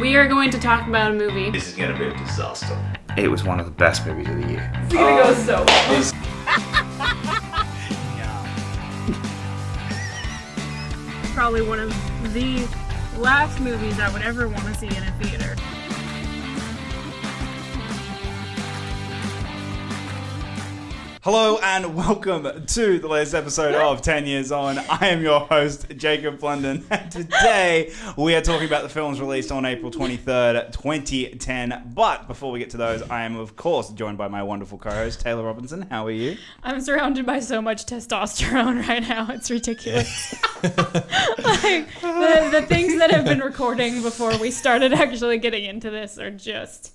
We are going to talk about a movie. This is gonna be a disaster. It was one of the best movies of the year. It's gonna go so well. Probably one of the last movies I would ever want to see in a theater. Hello and welcome to the latest episode of 10 Years On. I am your host, Jacob London, and today we are talking about the films released on April 23rd, 2010. But before we get to those, I am, of course, joined by my wonderful co-host, Taylor Robinson. How are you? I'm surrounded by so much testosterone right now. It's ridiculous. Like, the things that have been recording before we started actually getting into this are just...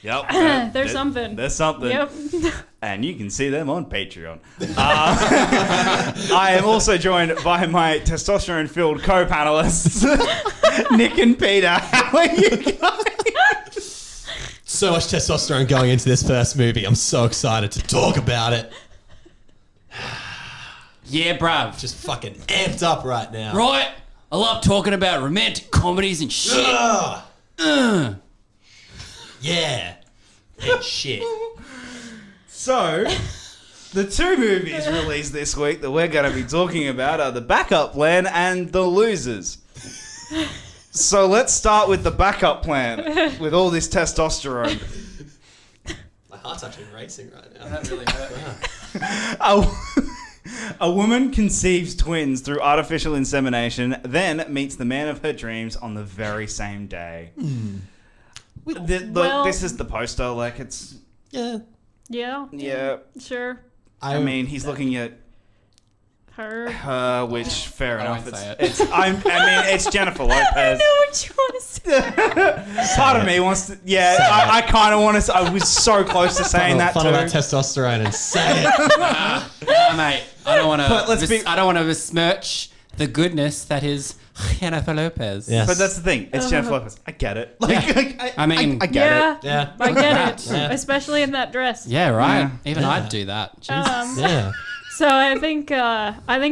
Yep. There's something. There's something. Yep. And you can see them on Patreon. I am also joined by my testosterone-filled co-panelists, Nick and Peter. How are you guys? So much testosterone going into this first movie. I'm so excited to talk about it. Yeah, bruv. Just fucking amped up right now. Right? I love talking about romantic comedies and shit. Yeah. And shit. So, the two movies released this week that we're going to be talking about are The Backup Plan and The Losers. So let's start with The Backup Plan, with all this testosterone. My heart's actually racing right now. That really hurt. A woman conceives twins through artificial insemination, then meets the man of her dreams on the very same day. This is the poster, like it's... Yeah. Yeah. Sure. I mean, he's looking at Her. which, fair I enough. won't say it. It's Jennifer Lopez. I know what you want to say. Part of me wants to... Yeah, I kind of want to... I was so close to saying that too. Funnel that testosterone and say it. Mate, I don't want But let's be- to. I don't want to besmirch the goodness that is Jennifer Lopez. Yeah. But that's the thing. It's Jennifer Lopez. I get it. Like, I mean- I get Yeah. it. Yeah. I get it. Yeah. Especially in that dress. Yeah, right. Yeah. Even Yeah. I'd do that. Jesus. Yeah. So I think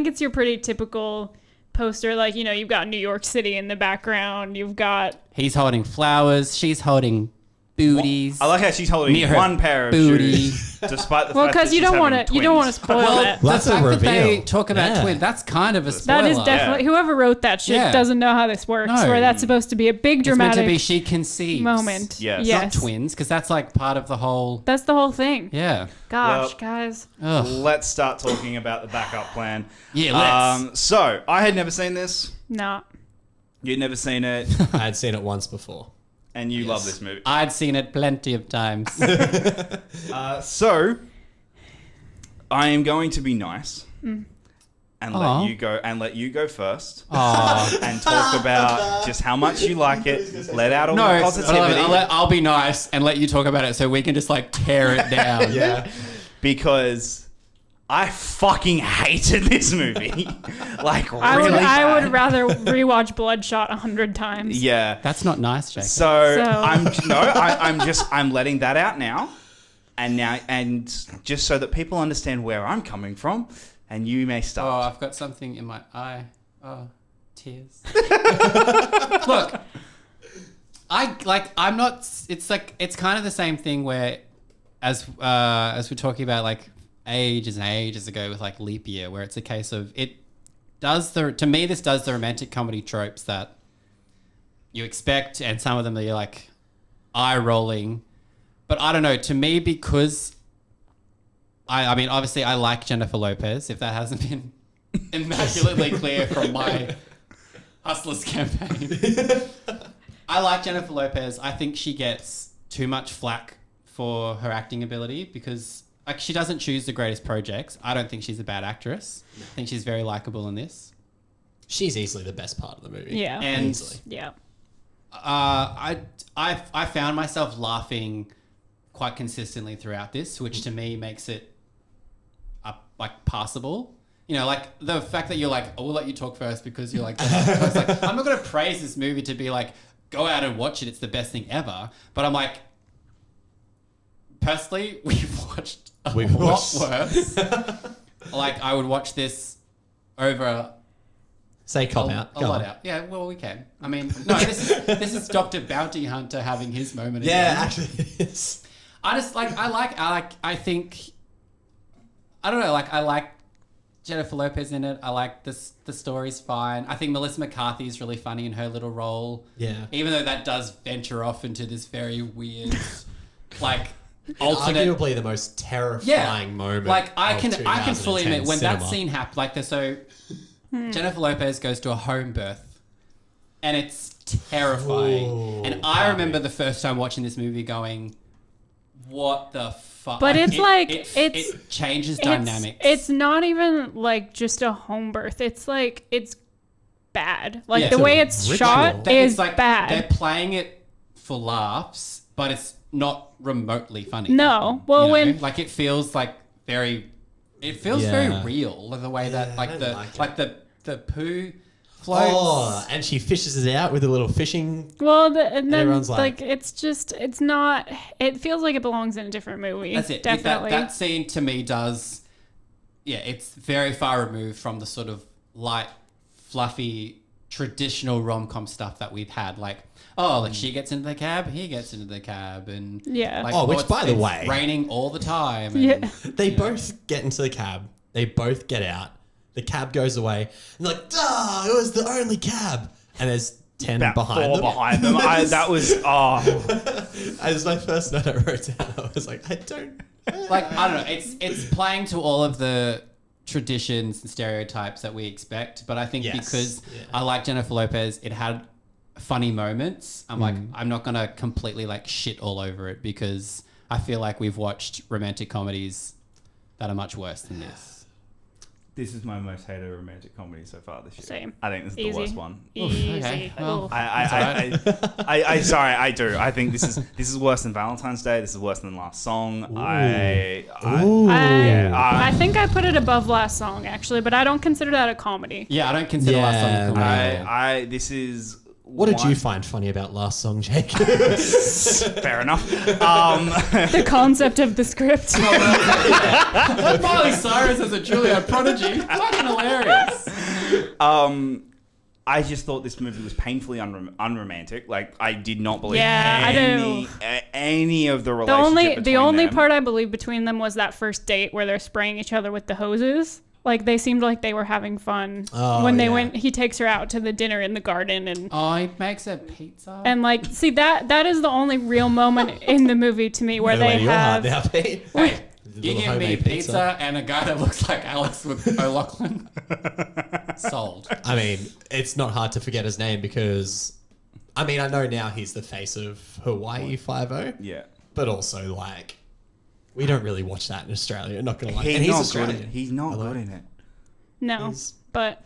it's your pretty typical poster. Like, you've got New York City in the background. You've got... He's holding flowers. She's holding booties. I like how she's holding Near her one pair of booty. shoes, despite the Well, fact that because she's you don't having want to twins. spoil Well, that. the That's a fact that they reveal. talk about Yeah. twins, that's kind of a spoiler. That is definitely... Whoever wrote that shit Yeah. doesn't know how this works. No. Where that's supposed to be a big It's meant dramatic to be she conceives. moment. Yes. Not twins, because that's like part of the whole... That's the whole thing. Yeah. Gosh, Well- guys. Ugh. Let's start talking about the backup plan. Yeah, let's. So, I had never seen this. No. You'd never seen it. I had seen it once before. And you love this movie. I'd seen it plenty of times. So, I am going to be nice and Aw. let you go first Aw. and talk about just how much you like it. Let out all No, the but positivity. I'll be nice and let you talk about it so we can just like tear it down. Yeah. Because I fucking hated this movie. Like, I really would bad. rather rewatch Bloodshot 100 times. Yeah. That's not nice, Jake. So I'm letting that out now, and just so that people understand where I'm coming from, and you may Oh, start. I've got something in my eye. Oh, tears. Look, I'm not. It's like it's kind of the same thing where, as we're talking about like ages and ages ago with like Leap Year, where it's a case of to me this does the romantic comedy tropes that you expect, and some of them are like eye rolling, but I don't know. To me, because I mean, obviously, I like Jennifer Lopez. If that hasn't been immaculately clear from my Hustlers campaign, I like Jennifer Lopez. I think she gets too much flack for her acting ability because like she doesn't choose the greatest projects. I don't think she's a bad actress. I think she's very likable in this. She's easily the best part of the movie. Yeah. And Easily. Yeah. I found myself laughing quite consistently throughout this, which to me makes it like passable. Like the fact that you're like, I will let you talk first because you're like, I was like, I'm not going to praise this movie to be like, go out and watch it. It's the best thing ever. But I'm like, personally, we've watched a lot worse. Like I would watch this over Say cop out. A Go lot on. out. Yeah, well, we can. I mean, no, this is Dr. Bounty Hunter having his moment. Yeah, again. actually it is. I like Jennifer Lopez in it. I like this. The story's fine. I think Melissa McCarthy is really funny in her little role. Yeah. Even though that does venture off into this very weird, like, alternate. Arguably the most terrifying moment. Like I of can fully 2010 admit when that cinema. scene happened. Like Jennifer Lopez goes to a home birth, and it's terrifying. Ooh, and I remember the first time watching this movie going, "What the fuck?" But it's it changes dynamics. It's not even like just a home birth. It's like it's bad. Like Yeah. the It's a way it's ritual. shot That- is it's like bad. They're playing it for laughs, but it's not remotely funny. No. Well, You know? when like it feels like very, it feels Yeah. very real. The way that Yeah, I like don't the like it. the poo floats. Oh, and she fishes it out with a little fishing. and then everyone's like like- it's not. It feels like it belongs in a different movie. That's it. Definitely. That scene to me does, yeah, it's very far removed from the sort of light, fluffy, traditional rom-com stuff that we've had. Like, oh, like she gets into the cab, he gets into the cab, and Yeah. like, Oh, which, it's- by the it's way- raining all the time. And, Yeah. They both get into the cab. They both get out. The cab goes away. And they're like, it was the only cab. And there's 10 About behind four them. behind them. That was That was my first note I wrote down. I was like, I don't... Like, I don't know. It's playing to all of the traditions and stereotypes that we expect, but I think Yes. because Yeah. I like Jennifer Lopez, it had funny moments. I'm like, I'm not gonna completely like shit all over it because I feel like we've watched romantic comedies that are much worse than this. This is my most hated romantic comedy so far this year. Same. I think this is Easy. the worst one. Easy. okay. Well, Oof. Sorry, I do. I think this is worse than Valentine's Day. This is worse than Last Song. Ooh. I think I put it above Last Song actually, but I don't consider that a comedy. Yeah, I don't consider Last Song a comedy. This is. What did one- you find funny about Last Song, Jake? Fair enough. The concept of the script. Miley Cyrus as a Juilliard prodigy, fucking hilarious. I just thought this movie was painfully unromantic. Like I did not believe Yeah, I any of the The relationship. the only them. part I believe between them was that first date where they're spraying each other with the hoses. Like they seemed like they were having fun when they yeah. went. He takes her out to the dinner in the garden and Oh, he makes a pizza. and like see that is the only real moment in the movie to me where they have. Now, Pete. Hey, you Little give me homemade pizza and a guy that looks like Alex O'Loughlin. Sold. I mean, it's not hard to forget his name because, I mean, I know now he's the face of Hawaii Five-0, Yeah. but also like, we don't really watch that in Australia. Not gonna lie, He's and he's not Australian. good at it. He's not Hello? good in it. No, He's- but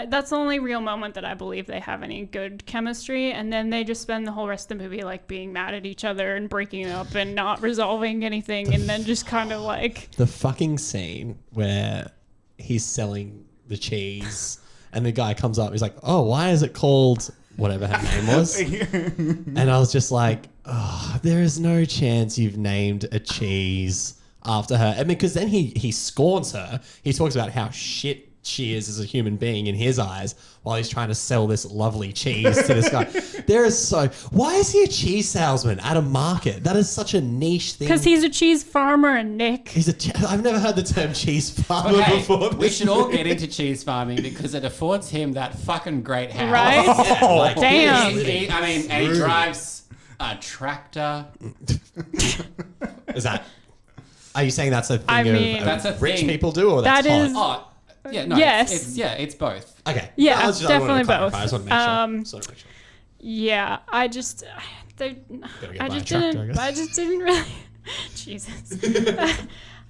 that's the only real moment that I believe they have any good chemistry. And then they just spend the whole rest of the movie like being mad at each other and breaking up and not resolving anything. And then just kind of like, The fucking scene where he's selling the cheese and the guy comes up, he's like, oh, why is it called whatever her name was? And I was just like, oh, there is no chance you've named a cheese after her. And because then he scorns her. He talks about how shit she is as a human being in his eyes while he's trying to sell this lovely cheese to this guy. Why is he a cheese salesman at a market? That is such a niche thing. because he's a cheese farmer and Nick. I've never heard the term cheese farmer Okay, before. we should all get into cheese farming because it affords him that fucking great house. Right? Yeah, like, Damn. And he drives a tractor. Is that? Are you saying that's a thing I mean- of That's a rich thing. people do, or that's That is- hot? Oh, yeah, no. Yes. It's both. Okay. Yeah, I was just- I wanted to definitely clarify. both. I just want to make sure. Sort of make sure. Yeah, I just Gotta get I by a just tractor, didn't. I I guess. just didn't really. Jesus.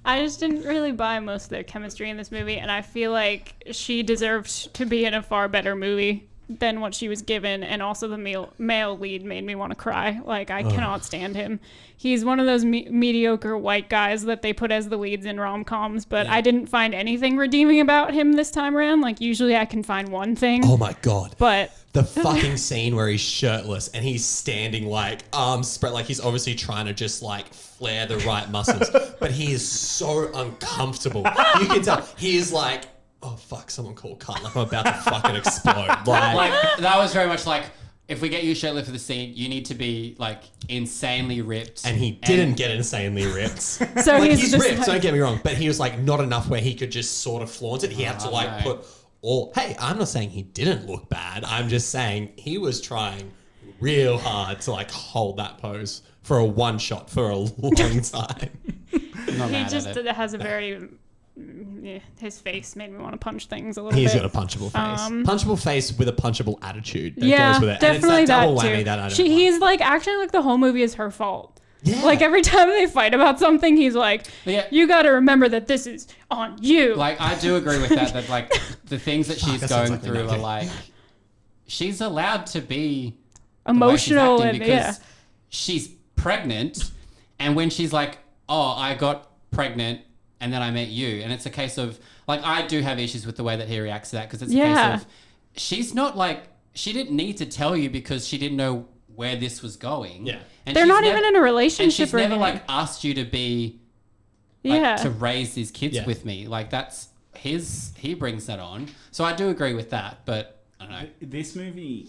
I just didn't really buy most of their chemistry in this movie, and I feel like she deserved to be in a far better movie than what she was given. And also, the male lead made me want to cry. Like I cannot stand him. He's one of those mediocre white guys that they put as the leads in rom-coms, but I didn't find anything redeeming about him this time around. Like usually, I can find one thing. Oh my god. But The fucking scene where he's shirtless and he's standing like arms spread, like he's obviously trying to just like flare the right muscles, but he is so uncomfortable. You can tell he is like oh fuck, someone called cut. Like I'm about to fucking explode. Like, Like that was very much like, if we get you shirtless for the scene, you need to be like insanely ripped. and he didn't get insanely ripped. So Like he's he's just ripped, like, don't get me wrong, but he was like not enough where he could just sort of flaunt it. He had to like no. put all. Hey, I'm not saying he didn't look bad. I'm just saying he was trying real hard to like hold that pose for a one shot for a long time. I'm not he mad just at it. has a very his face made me want to punch things a little He's bit. got a punchable face. Punchable face with a punchable attitude. That Yeah, goes with it. definitely and it's that double that whammy too. that I don't like. He's like actually like the whole movie is her fault. Yeah. Like every time they fight about something, he's like, Yeah. "You got to remember that this is on you." Like I do agree with that. That like the things that she's that sounds going like through me. are like, she's allowed to be the way she's Emotional acting and yeah. she's pregnant, and when she's like, "Oh, I got pregnant, and then I met you," and it's a case of like I do have issues with the way that he reacts to that because it's a Yeah. case of she's not like she didn't need to tell you because she didn't know where this was going. Yeah. and They're she's not nev- even in a and relationship she's or never anything. like asked you to be like, yeah. to raise these kids Yeah. with me. Like that's he brings that on. So I do agree with that, but I don't know. This movie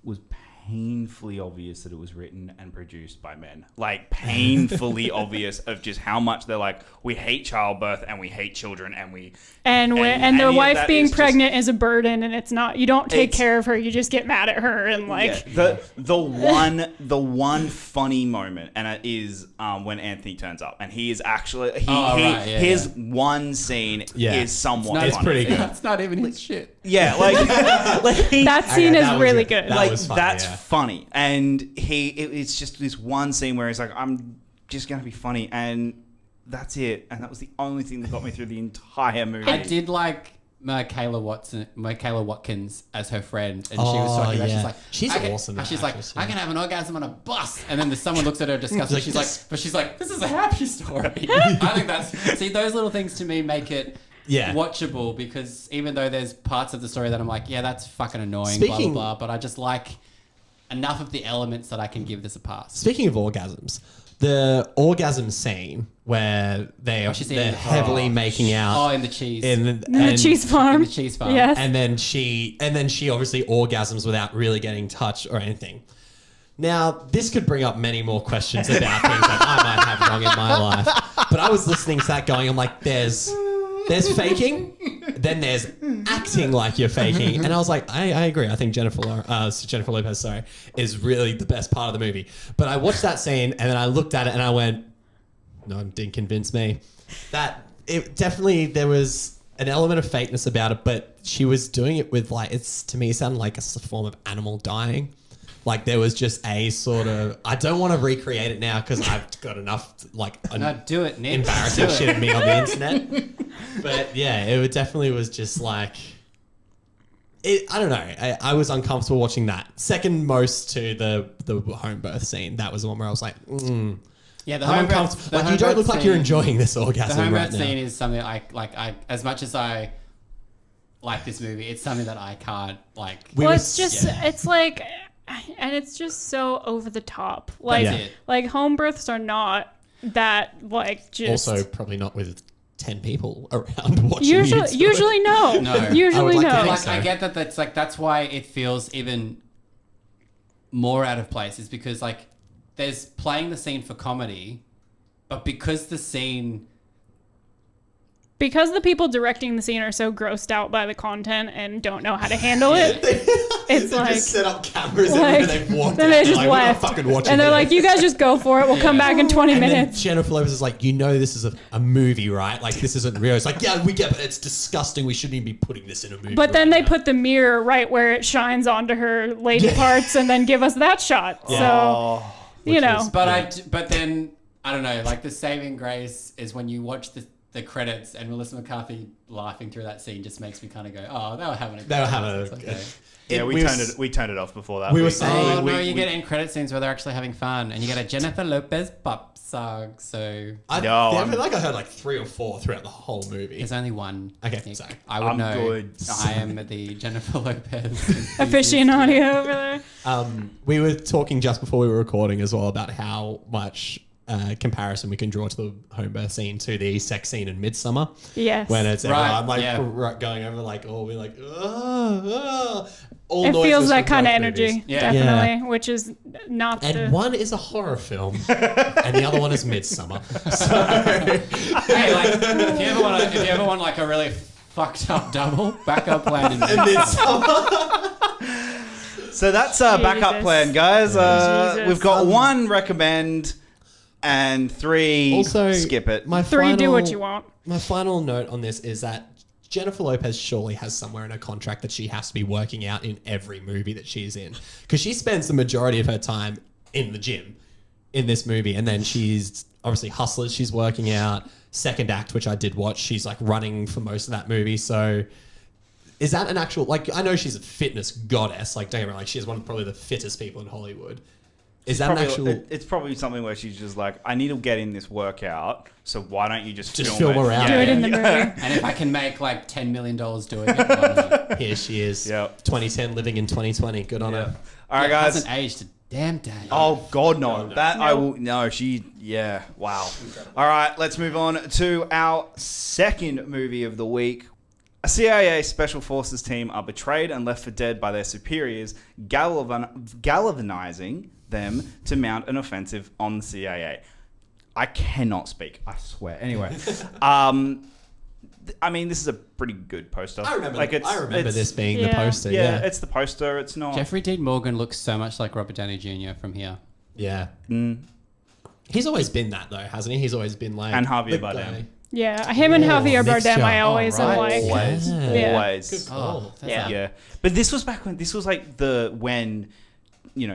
was painfully obvious that it was written and produced by men. Like painfully obvious of just how much they're like, we hate childbirth and we hate children and we and and the any of wife that being is just- pregnant is a burden, and it's not. You don't take It's- care of her. You just get mad at her and like. Yeah. The one funny moment and it is when Anthony turns up and he is actually his one scene Yeah. is somewhat It's funny. pretty good. That's not even his shit. Yeah, like That scene Okay, is that was really good. good. That like was funny, that's yeah. funny, and it's just this one scene where he's like, I'm just gonna be funny, and that's it, and that was the only thing that got me through the entire movie. I did like Michaela Watkins as her friend, and she was Oh, talking about. yeah. She's like, She's I can, awesome, that She's like, actress, I yeah. can have an orgasm on a bus, and then someone looks at her disgusted. Like, She's this- like, but she's like, this is a happy story. I think that's those little things to me make it. Yeah. Watchable, because even though there's parts of the story that I'm like, yeah, that's fucking annoying, Speaking- blah, blah, blah, but I just like enough of the elements that I can give this a pass. Speaking of orgasms, the orgasm scene where they're she's eating the- heavily making out Oh, in the cheese. in the cheese farm. In the cheese farm. Yes. and then she obviously orgasms without really getting touched or anything. Now, this could bring up many more questions about things that I might have wrong in my life. But I was listening to that going, I'm like, there's faking, then there's acting like you're faking. And I was like, I agree. I think Jennifer Lopez, is really the best part of the movie. But I watched that scene and then I looked at it and I went, no, it didn't convince me. That it definitely, there was an element of fakeness about it, but she was doing it with like, to me, it sounded like a form of animal dying. Like there was just a sort of, I don't want to recreate it now because I've got enough No, do it, Nick. embarrassing Do it. shit of me on the internet. But yeah, it definitely was just like, I don't know. I was uncomfortable watching that. Second most to the home birth scene. That was the one where I was like, Yeah, the I'm home uncomfortable. birth, the Like home you don't birth look like you're scene- enjoying this The orgasm home right birth now. scene is something I as much as I like this movie, it's something that I can't like. We Well, were- it's just yeah. it's like, and it's just so over the top. Like That's it. like home births are not that like just Also, probably not with 10 people around watching usually you do it. usually no. No. I would Usually like to no. think Like so. I get that. That's why it feels even more out of place. Is because like there's playing the scene for comedy, but because the scene. Because the people directing the scene are so grossed out by the content and don't know how to handle it, it's They like just set up cameras like, everywhere they've walked then out. they just Like, we're not left, fucking watching and they're this. like, "You guys just go for it. We'll come back in 20 And then minutes." Jennifer Lopez is like, you know, this is a movie, right? Like, this isn't real. It's like, yeah, we get it, but it's disgusting. We shouldn't even be putting this in a movie. But then right they now. put the mirror right where it shines onto her lady parts, and then give us that shot. So Oh, you know, But then I don't know. Like the saving grace is when you watch the credits and Melissa McCarthy laughing through that scene just makes me kind of go, oh, they were having a good They were time. having It's a okay. yeah, we we turned it off before that. we were saying- Oh, no, we- you get end credit scenes where they're actually having fun and you get a Jennifer Lopez pop song. So I feel like I heard like 3 or 4 throughout the whole movie. there's only one. Okay, Nick. sorry. I would I'm know. good. I am the Jennifer Lopez aficionado over there. We were talking just before we were recording as well about how much comparison we can draw to the home birth scene to the sex scene in Midsummer. Yes. When it's Right, everyone like going over like, oh, we're like, all It noises feels that from kind of both energy, movies. Yeah. definitely, which is not And the... one is a horror film, and the other one is Midsummer. So, Hey, like if you ever want like a really fucked up double, Backup Plan in Midsummer. So that's our backup Jesus. plan, guys. Jesus. We've got 1 recommend and 3 also, skip it. My 3, do what you want. My final note on this is that Jennifer Lopez surely has somewhere in her contract that she has to be working out in every movie that she's in, because she spends the majority of her time in the gym in this movie, and then she's obviously Hustlers. She's working out. Second Act, which I did watch, she's like running for most of that movie. So is that an actual, like, I know she's a fitness goddess, like, don't get me wrong, like, she's one of probably the fittest people in Hollywood. Is that Probably, an actual... It's probably something where she's just like, I need to get in this workout, so why don't you just film around. Do it in the movie. And if I can make like $10 million doing it, why not? Here she is. Yep. 2010 living in 2020. Good on her. All right, It guys. hasn't aged a damn day. Oh God, no! no. That I will. No, yeah. Wow. All right, let's move on to our second movie of the week. A CIA Special Forces team are betrayed and left for dead by their superiors, galvanizing them to mount an offensive on the CIA. I cannot speak. I swear. Anyway, I mean, this is a pretty good poster. I remember it's this being the Yeah. poster. Yeah, Yeah. it's the poster. It's not. Jeffrey Dean Morgan looks so much like Robert Downey Jr. from here. Yeah. He's always been that though, hasn't he? He's always been like... And Javier the Bardem. guy. Yeah, him and Javier mixture. Bardem, I always am right. like... Always, Yeah. always. Good call. that's Yeah. Yeah, but this was back when this was like when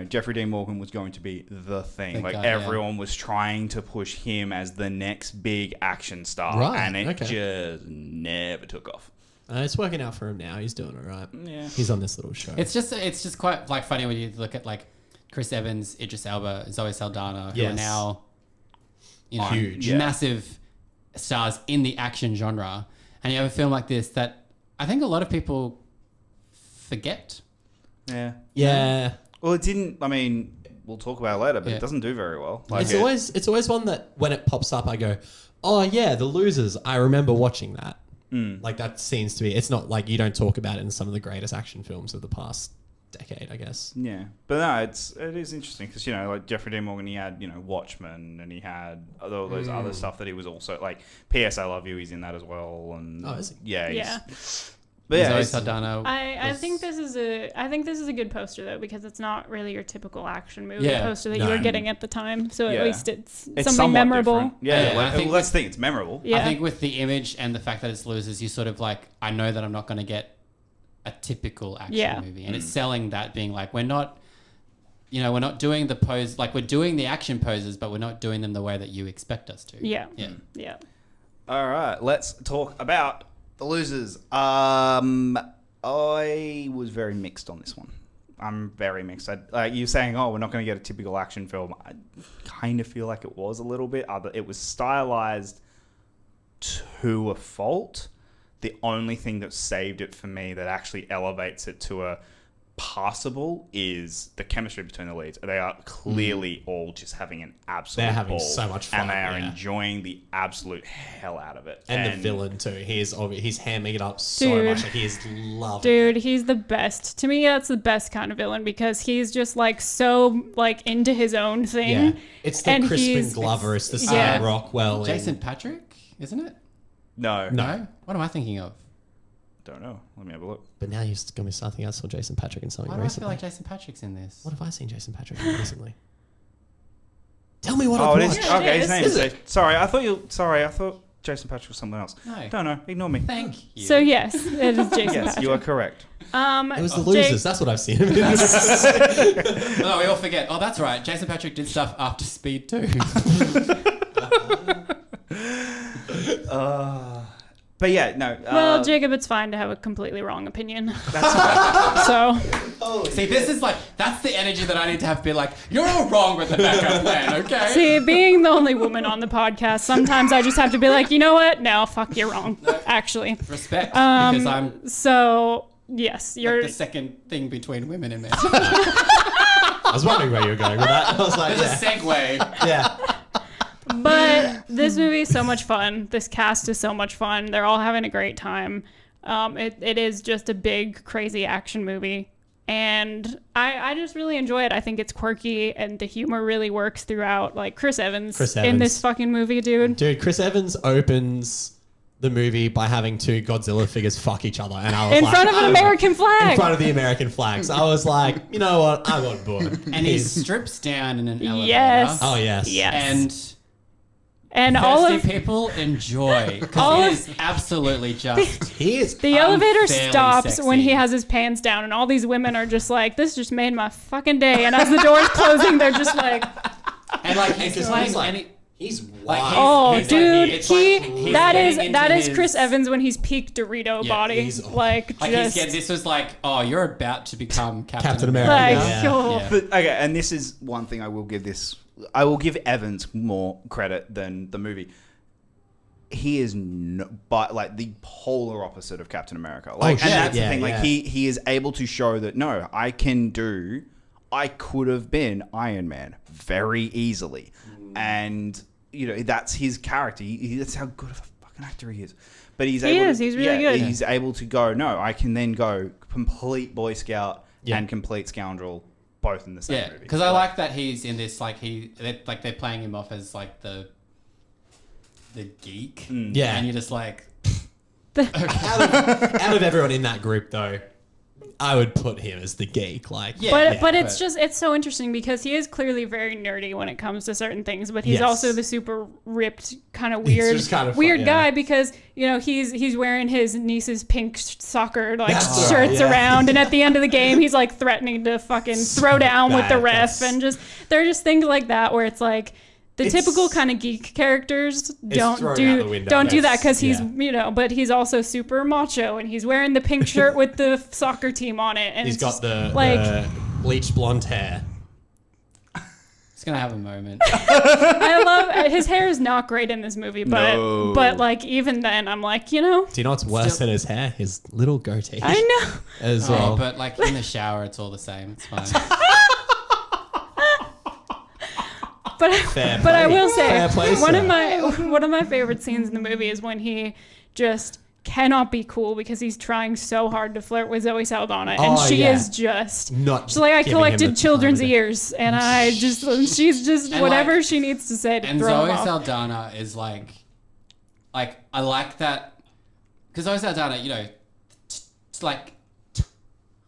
Jeffrey Dean Morgan was going to be the thing. The like guy, yeah. everyone was trying to push him as the next big action star, Right, and it okay. just never took off. It's working out for him now. He's doing all right. Yeah. He's on this little show. It's just quite like funny when you look at like Chris Evans, Idris Elba, Zoe Saldana, who are Yes. now Huge. Yeah. massive stars in the action genre, and you have a film like this that I think a lot of people forget. Yeah. Yeah. Well, it didn't. I mean, we'll talk about it later, but Yeah. it doesn't do very well. It's always one that when it pops up, I go, oh yeah, The Losers. I remember watching that. Like that seems to be. It's not like you don't talk about it in some of the greatest action films of the past decade, I guess. Yeah, but no, it is interesting because like Jeffrey Dean Morgan, he had Watchmen, and he had all those other stuff that he was also like P.S. I Love You. He's in that as well, and Oh, is he? yeah, Yeah. But yeah, Zoe it's- Saldana. I think this is a good poster though, because it's not really your typical action movie Yeah. poster that you No. were getting at the time. So Yeah. at least it's it's something somewhat memorable. different. Yeah, Yeah, I think let's think it's memorable. Yeah. I think with the image and the fact that it's Losers, you sort of like, I know that I'm not going to get a typical action Yeah. movie. And it's selling that being like, we're not doing the pose, like we're doing the action poses, but we're not doing them the way that you expect us to. Yeah. Yeah. Yeah. All right, let's talk about The Losers. I was very mixed on this one. I'm very mixed. Like you saying, oh, we're not going to get a typical action film. I kind of feel like it was a little bit. It was stylized to a fault. The only thing that saved it for me, that actually elevates it to a passable, is the chemistry between the leads. They are clearly all just having an absolute They're having ball, so much fun, and they are yeah. enjoying the absolute hell out of it. And the villain too. He's hamming it up so Dude. much. Like he is loving Dude, he's the best. To me, that's the best kind of villain because he's just like so like into his own thing. Yeah. It's the And Crispin he's- Glover. It's the yeah. Sam Rockwell. Jason Patrick, isn't it? No, No. What am I thinking of? don't know. Let me have a look. But now you're going to be something. I saw Jason Patrick in something Why do I feel recently. like Jason Patrick's in this? What have I seen Jason Patrick in recently? Tell me what Oh, I've it is. watched. Yeah, it Okay, his is. name Is is. Sorry, I thought Jason Patrick was someone else. No. Don't know. Ignore me. Thank you. So yes, it is Jason Yes, Patrick. you are correct. It was The Jake- Losers. That's what I've seen him in. No, we all forget. Oh, that's right. Jason Patrick did stuff after Speed 2. But yeah, no. Well, Jacob, it's fine to have a completely wrong opinion. That's fine. So, See, this is like, that's the energy that I need to have to be like, you're all wrong with the backup plan, okay? see, being the only woman on the podcast, sometimes I just have to be like, you know what? No, fuck, you're wrong. Actually. Respect, because I'm So, yes, you're. the second thing between women and men. I was wondering where you were going with that. I was like, There's a yeah. segue. Yeah. But this movie is so much fun. This cast is so much fun. They're all having a great time. It is just a big, crazy action movie. And I just really enjoy it. I think it's quirky and the humor really works throughout. Like Chris Evans in this fucking movie, dude. Dude, Chris Evans opens the movie by having two Godzilla figures fuck each other. And I was in front of an American flag. In front of the American flags. I was like, you know what? I'm on board. And he strips down in an elevator. Yes. Oh, yes. Yes. And all of people enjoy because it is absolutely just. He is. the elevator unfairly stops sexy. when he has his pants down, and all these women are just like, "This just made my fucking day." And as the door's closing, they're just like, And like he's Because like, he's like- and he- He's Like, wild. "Oh, he's like- dude, it's like he's that getting is into his- Chris Evans when he's peak Dorito Yeah, body, he's- like just this was like, oh, you're about to become Captain America. like, Yeah. yo. Yeah. But okay, and this is one thing I will give this. I will give Evans more credit than the movie. He is but like the polar opposite of Captain America. Like, and shit. that's Yeah, the thing. Like yeah. he is able to show that no, I could have been Iron Man very easily, and you know that's his character. That's how good of a fucking actor he is. But he's He's really good. He's able to go. No, I can then go complete Boy Scout Yeah. and complete scoundrel, both in the same Yeah, movie. because I like that he's in this. Like they're playing him off as like the geek. Yeah. and you're just like, Out of everyone in that group, though, I would put him as the geek. Like, Yeah. But it's so interesting because he is clearly very nerdy when it comes to certain things, but he's Yes. also the super ripped kind of He's weird just kind of weird fun, guy yeah. because you know he's wearing his niece's pink soccer like That's shirts right, yeah. around, and at the end of the game he's like threatening to fucking throw down with the bad, ref, that's- and just they're just things like that where it's like the It's- typical kind of geek characters thrown don't out do the window. don't do that That's- because he's yeah. you know, but he's also super macho and he's wearing the pink shirt with the soccer team on it, and he's it's got just, the like bleached blonde hair. it's gonna have a moment. I love his hair is not great in this movie, but No. like even then I'm like, you know, Do you know what's worse than his hair? His little goatee. I know. As Oh, well. but like in the shower, it's all the same. It's fine. But Fair but I play. will say Fair play, one of sir. my favorite scenes in the movie is when he just cannot be cool because he's trying so hard to flirt with Zoe Saldana, and Oh, she yeah. is just Not she's like, I giving him collected the children's time of ears, and I just she's just And, whatever like- she needs to say to And throw him Zoe off. Saldana is like I like that because Zoe Saldana, you know, it's like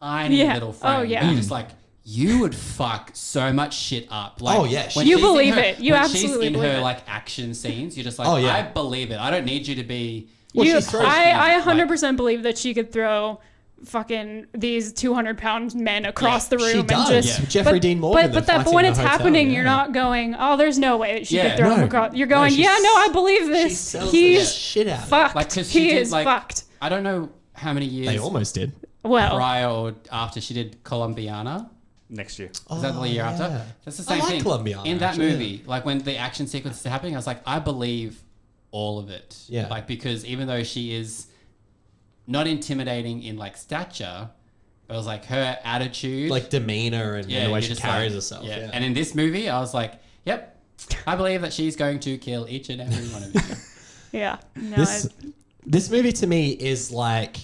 tiny Yeah. little frame. Oh, yeah. But you're just like you would fuck so much shit up. Like, Oh, yeah. when You she's in believe her- it. You when absolutely she's in believe her it. like action scenes. You're just like, Oh, yeah. I believe it. I don't need you to be. Well, You, she throws- I like- 100% believe that she could throw fucking these 200-pound men across the room She and does. just Yeah. Jeffrey Dean Morgan, But they're but when fighting it's in the hotel, happening, yeah. you're not going, oh, there's no way that she Yeah. could throw him No. across. You're No, going, she's- yeah, no, I believe She this. sells the He's shit out. fucked. Like, 'cause she He did, is like- fucked. I don't know how many years They almost did. Well, prior or after she did Colombiana. Next year. Is that the year after? yeah. That's the I same like thing. Colombiana, In that actually, movie, like when the action sequences are happening, I was like, I believe all of it. Yeah. Like because even though she is not intimidating in like stature, but it was like her attitude, Like demeanor and the way you're she just carries like- herself. Yeah. And in this movie, I was like, yep, I believe that she's going to kill each and every one of you. yeah. No, This movie to me is like,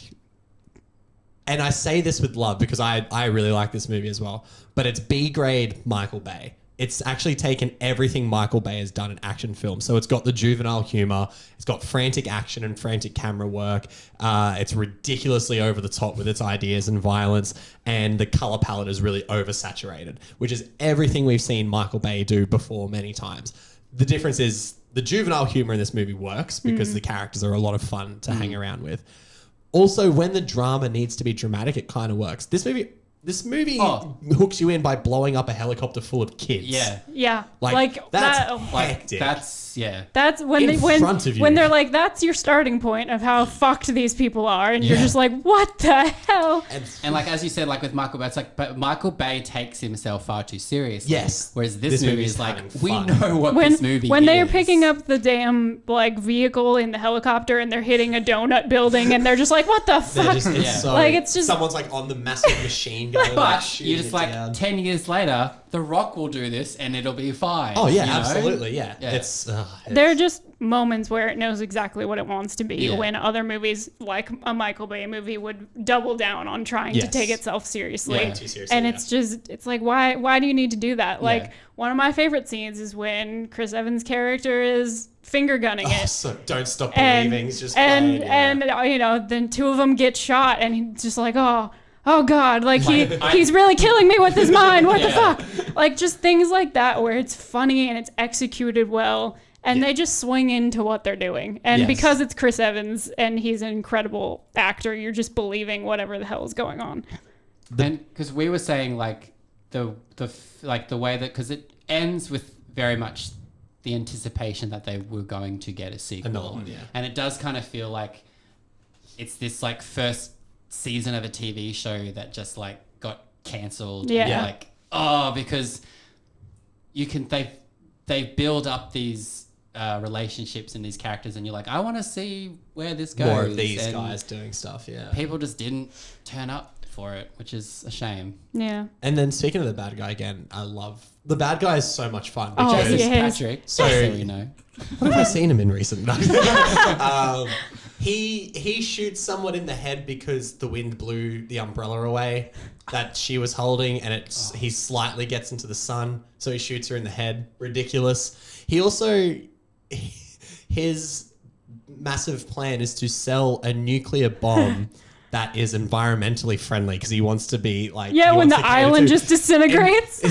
and I say this with love because I really like this movie as well, but it's B grade Michael Bay. It's actually taken everything Michael Bay has done in action films. So it's got the juvenile humor, it's got frantic action and frantic camera work. It's ridiculously over the top with its ideas and violence, and the color palette is really oversaturated, which is everything we've seen Michael Bay do before many times. The difference is the juvenile humor in this movie works because the characters are a lot of fun to hang around with. Also, when the drama needs to be dramatic, it kind of works. This movie Oh. hooks you in by blowing up a helicopter full of kids. Yeah. yeah. Like, that's that. Like hectic. that's When in front of you. when they're like, that's your starting point of how fucked these people are, and you're Yeah. just like, what the hell? And like as you said, like with Michael Bay, it's like, but Michael Bay takes himself far too seriously. Yes. Whereas this This movie movie's is like, having we fun. know what When this movie when is. they're picking up the damn like vehicle in the helicopter and they're hitting a donut building and they're just like, what the They're fuck? just, it's Yeah. so, Like, it's just- someone's like on the massive machine machine gun. and, But shooting you just it like down. 10 years later, The Rock will do this and it'll be fine. Oh yeah, you know? absolutely, yeah. Yeah. It's There are just moments where it knows exactly what it wants to be, Yeah. when other movies, like a Michael Bay movie, would double down on trying to Yes. take itself seriously. Way too seriously, And yeah. it's like, why do you need to do that? Like, Yeah. one of my favorite scenes is when Chris Evans' character is finger gunning it. so don't stop And, believing. He's just and, playing, yeah. and you know, then two of them get shot, and he's just like, oh God, like Like, he's really killing me with his mind. What the Yeah. fuck? Like, just things like that where it's funny and it's executed well, and they just swing into what they're doing. And Yes. because it's Chris Evans and he's an incredible actor, you're just believing whatever the hell is going on. And because we were saying like the way that, because it ends with very much the anticipation that they were going to get a sequel. Another one, yeah. And it does kind of feel like it's this like first season of a TV show that just like got cancelled. Yeah. And Yeah. like, because you can, they build up these relationships and these characters, and you're like, I want to see where this goes. More of these And guys doing stuff, yeah. people just didn't turn up for it, which is a shame. Yeah. And then speaking of the bad guy again, I love the bad guy is so much fun Oh, because Jason yes. Patrick, So- so you know. what have I seen him in recent? He shoots someone in the head because the wind blew the umbrella away that she was holding, and he slightly gets into the sun, so he shoots her in the head. Ridiculous. He also his massive plan is to sell a nuclear bomb that is environmentally friendly because he wants to be like Yeah, he when wants the to cater island to- just disintegrates.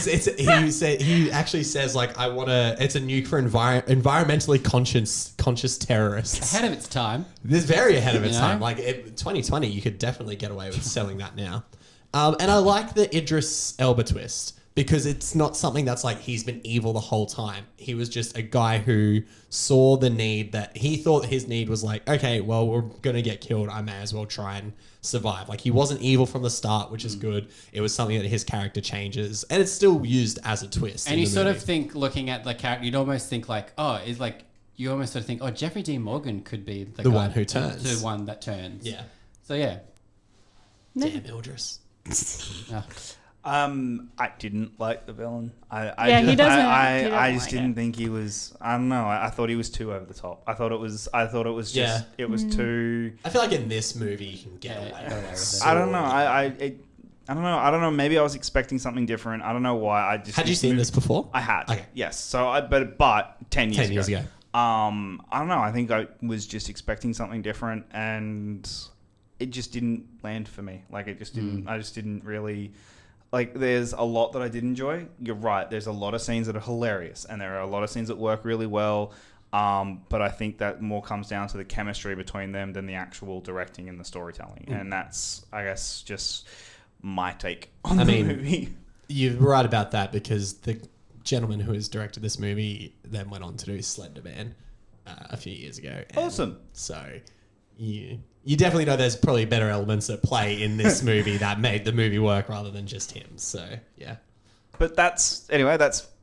he actually says like it's a nuke for environmentally conscious terrorists. Ahead of its time. This is very ahead of its You know? time. Like 2020, you could definitely get away with selling that now. And I like the Idris Elba twist because it's not something that's like he's been evil the whole time. He was just a guy who saw the need that he thought his need was like, okay, well, we're going to get killed. I may as well try and survive. Like he wasn't evil from the start, which is good. It was something that his character changes, and it's still used as a twist. And in you the sort movie. of think, looking at the character, you'd almost think like, you almost sort of think, Jeffrey Dean Morgan could be the guy, one who turns. The one that turns. Yeah. So yeah. Damn Idris. Yeah. I didn't like the villain. I Yeah, he just, doesn't- I, he doesn't I just like didn't it. think he was. I don't know. I thought he was too over the top. I thought it was just. Yeah. It was too. I feel like in this movie, you can get Yeah, away yeah, with it. I don't know. I don't know. Maybe I was expecting something different. I don't know why. Had you seen this before? I had. Okay. Yes. So but 10 years 10 years ago. I don't know. I think I was just expecting something different, and it just didn't land for me. Like it just didn't. I just didn't really. Like there's a lot that I did enjoy. You're right. There's a lot of scenes that are hilarious, and there are a lot of scenes that work really well. But I think that more comes down to the chemistry between them than the actual directing and the storytelling, and that's, I guess, just my take on the movie. You're right about that because the gentleman who has directed this movie then went on to do Slender Man a few years ago. And Awesome. So you definitely know there's probably better elements at play in this movie that made the movie work rather than just him. So yeah. But that's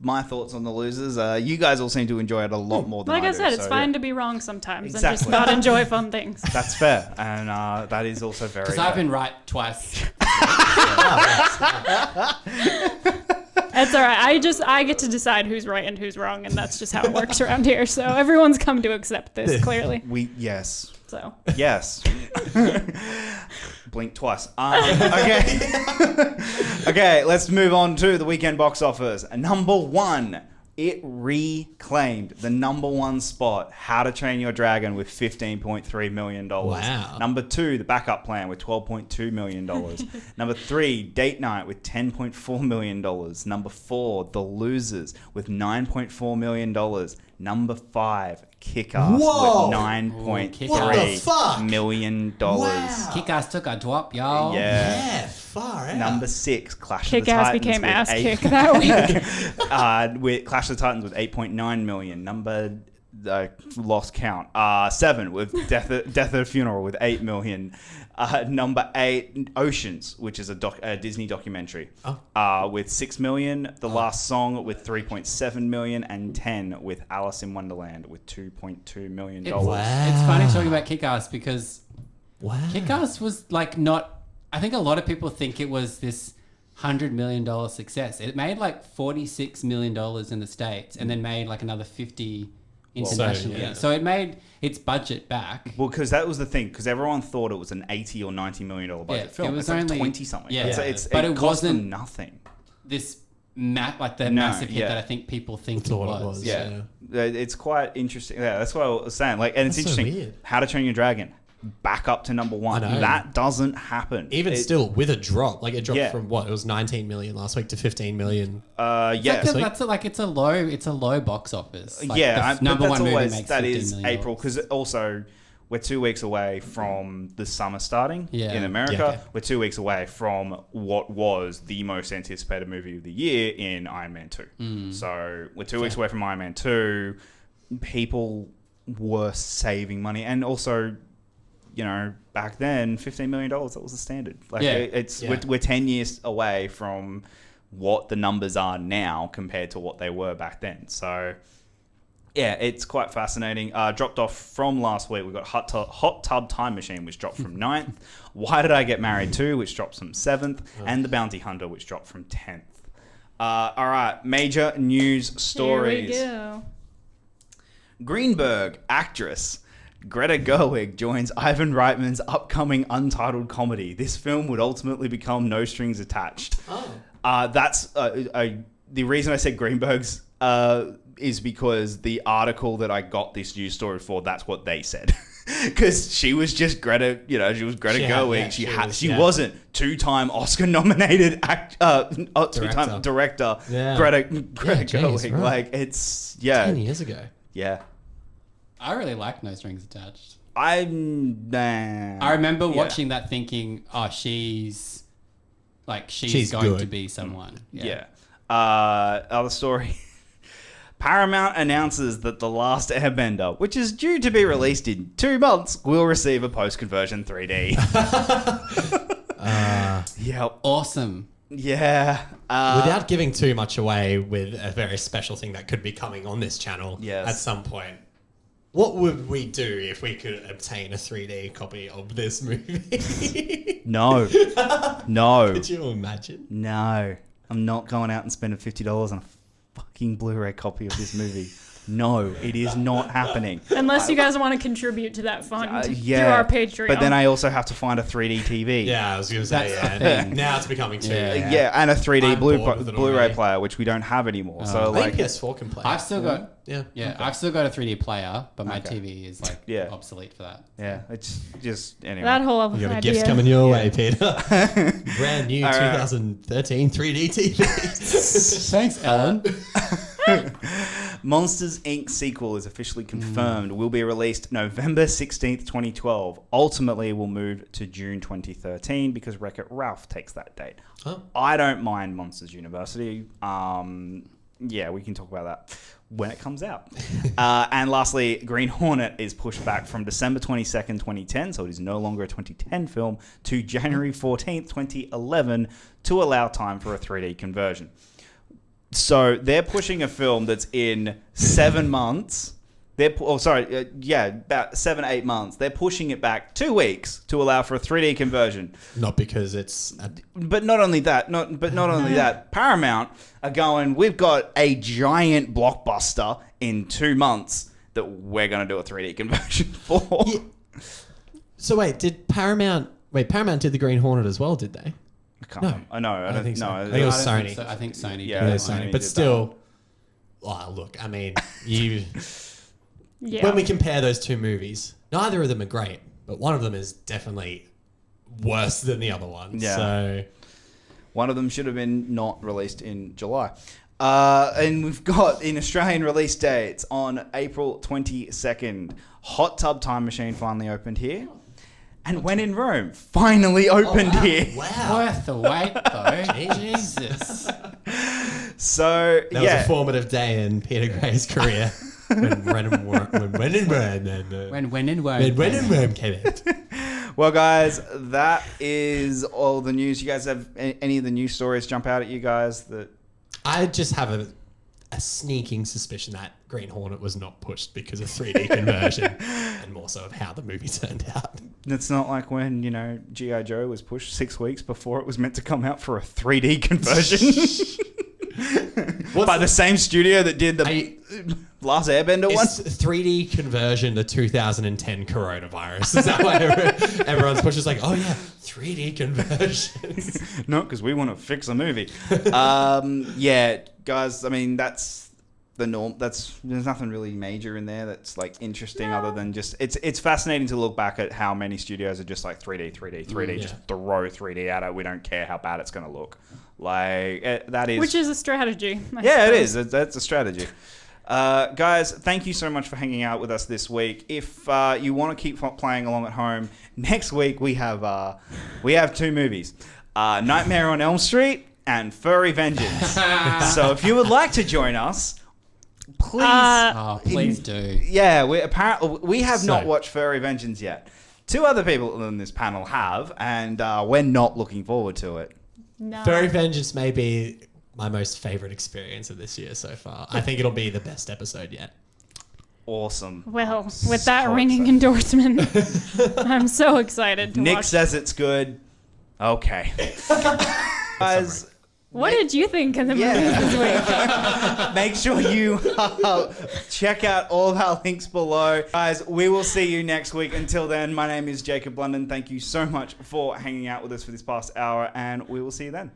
my thoughts on The Losers. You guys all seem to enjoy it a lot more than Like I I do. said, it's so, fine yeah. to be wrong sometimes and Exactly. just not enjoy fun things. That's fair, and that is also very. Because I've been right twice. That's all right. I get to decide who's right and who's wrong, and that's just how it works around here. So everyone's come to accept this clearly. Yes. So Yes. Blink twice. Okay. Okay, let's move on to the weekend box office. Number one, it reclaimed the number one spot, How to Train Your Dragon, with $15.3 million. Wow. Number two, The Backup Plan, with $12.2 million. Number three, Date Night, with $10.4 million. Number four, The Losers, with $9.4 million. Number five, Kick-Ass, Whoa. with What the fuck? $9.3 million. Wow. Kick-Ass took a drop, y'all. Yeah. Far out. Number six, Clash of the Kick-Ass Titans. became with ass eight- kick that week. with Clash of the Titans with 8.9 million. Number lost count. Seven with Death at a Funeral with 8 million. Number eight, Oceans, which is a Disney documentary, with 6 million. The Last Song with 3.7 million, and 10 with Alice in Wonderland with $2.2 million. It's funny talking about Kick-Ass because Wow. Kick-Ass was like not... I think a lot of people think it was this $100 million success. It made like $46 million in the States and then made like another 50 internationally. So it made its budget back. Well, because that was the thing, because everyone thought it was an $80 or $90 million budget film. It was it's like only 20 something. Yeah, But it cost them wasn't nothing. this massive hit that I think people think it was. Yeah. It's quite interesting. Yeah, that's what I was saying. Like, and it's That's so interesting. weird. How to Train Your Dragon back up to number one. I know. That doesn't happen. Even still, with a drop, like it dropped Yeah. from what? It was 19 million last week to 15 million. It's a low box office. Like yeah, the number one movie always, makes that $15 is million. April, because also we're 2 weeks away from the summer starting Yeah. in America. Yeah, okay. We're 2 weeks away from what was the most anticipated movie of the year in Iron Man 2. So we're 2 weeks away from Iron Man 2. People were saving money, and also, back then, $15 million, that was the standard. Like, we're 10 years away from what the numbers are now compared to what they were back then. So, yeah, it's quite fascinating. Dropped off from last week. We've got Hot Tub Time Machine, which dropped from 9th. Why Did I Get Married 2, which dropped from 7th. And The Bounty Hunter, which dropped from 10th. All right, major news stories. Here we go. Greenberg actress Greta Gerwig joins Ivan Reitman's upcoming Untitled comedy. This film would ultimately become No Strings Attached. That's the reason I said Greenberg's is because the article that I got this news story for, that's what they said. Because she was just Greta, she was Greta Gerwig. She wasn't two-time Oscar-nominated two-time director. Yeah. Greta geez, Gerwig. right. Like, it's 10 years ago. Yeah. I really like No Strings Attached. I remember watching that thinking, oh, she's going good. to be someone. Yeah. Other story. Paramount announces that The Last Airbender, which is due to be released in 2 months, will receive a post-conversion 3D. Yep. Awesome. Yeah. Without giving too much away with a very special thing that could be coming on this channel at some point, what would we do if we could obtain a 3D copy of this movie? No. No. Could you imagine? No. I'm not going out and spending $50 on a fucking Blu-ray copy of this movie. No, it is not happening. Unless you guys want to contribute to that fund through yeah, our Patreon. But then I also have to find a 3D TV. Yeah, I was going to say, That's the thing. now it's becoming too. Yeah, and a 3D I'm bored with it Blu-ray already. player, which we don't have anymore. So, I think like, PS4 can play. I've still got I've still got a 3D player, but my TV is obsolete for that. yeah, it's just anyway. that whole You got a idea. gift coming your way, Peter. Brand new 2013 3D TV. Thanks, Ellen. Monsters Inc. sequel is officially confirmed. Will be released November 16th, 2012. Ultimately, will move to June 2013 because Wreck-It Ralph takes that date. Oh. I don't mind Monsters University. Yeah, we can talk about that when it comes out. And lastly, Green Hornet is pushed back from December 22nd, 2010, so it is no longer a 2010 film, to January 14th, 2011, to allow time for a 3D conversion. So they're pushing a film that's in 7 months. About 7-8 months. They're pushing it back 2 weeks to allow for a 3D conversion. Not because it's... But not only that, Paramount are going, we've got a giant blockbuster in 2 months that we're going to do a 3D conversion for. Yeah. So wait, Paramount did the Green Hornet as well, did they? I don't think so. I think it was Sony. I think Sony. Yeah, It did was that one. Sony. did But that still... Oh, look, I mean, you... Yeah. When we compare those two movies, neither of them are great, but one of them is definitely worse than the other one. Yeah. So... One of them should have been not released in July. And we've got in Australian release dates on April 22nd. Hot Tub Time Machine finally opened here. And When in Rome finally opened here. Wow. Worth the wait, though. Jesus. So, That was a formative day in Peter Gray's career. When in Rome came out. Well, guys, that is all the news. You guys have any of the news stories jump out at you guys? That I just have a sneaking suspicion that Green Hornet was not pushed because of 3D conversion and more so of how the movie turned out. It's not like when, G.I. Joe was pushed 6 weeks before it was meant to come out for a 3D conversion. By the same studio that did the Last Airbender one. It's 3D conversion to 2010 coronavirus. Is that why everyone's pushes like, oh yeah, 3D conversions? No, because we want to fix a movie. Yeah, guys, I mean, that's the norm. There's nothing really major in there that's like interesting other than just, it's fascinating to look back at how many studios are just like 3D, just throw 3D at it. We don't care how bad it's going to look. Like, that is... Which is a strategy. Yeah, it is. That's a strategy. Guys, thank you so much for hanging out with us this week. If you want to keep playing along at home, next week we have 2 movies. Nightmare on Elm Street and Furry Vengeance. So if you would like to join us, please... please do. Yeah, we have not watched Furry Vengeance yet. 2 other people in this panel have, and we're not looking forward to it. No. Furry Vengeance may be my most favorite experience of this year so far. I think it'll be the best episode yet. Awesome. Well, I'm with that so ringing excited. endorsement, I'm so excited to Nick watch. says it's good. Okay. Guys, What did you think of the movies this week? make sure you check out all of our links below. Guys, we will see you next week. Until then, my name is Jacob London. Thank you so much for hanging out with us for this past hour, and we will see you then.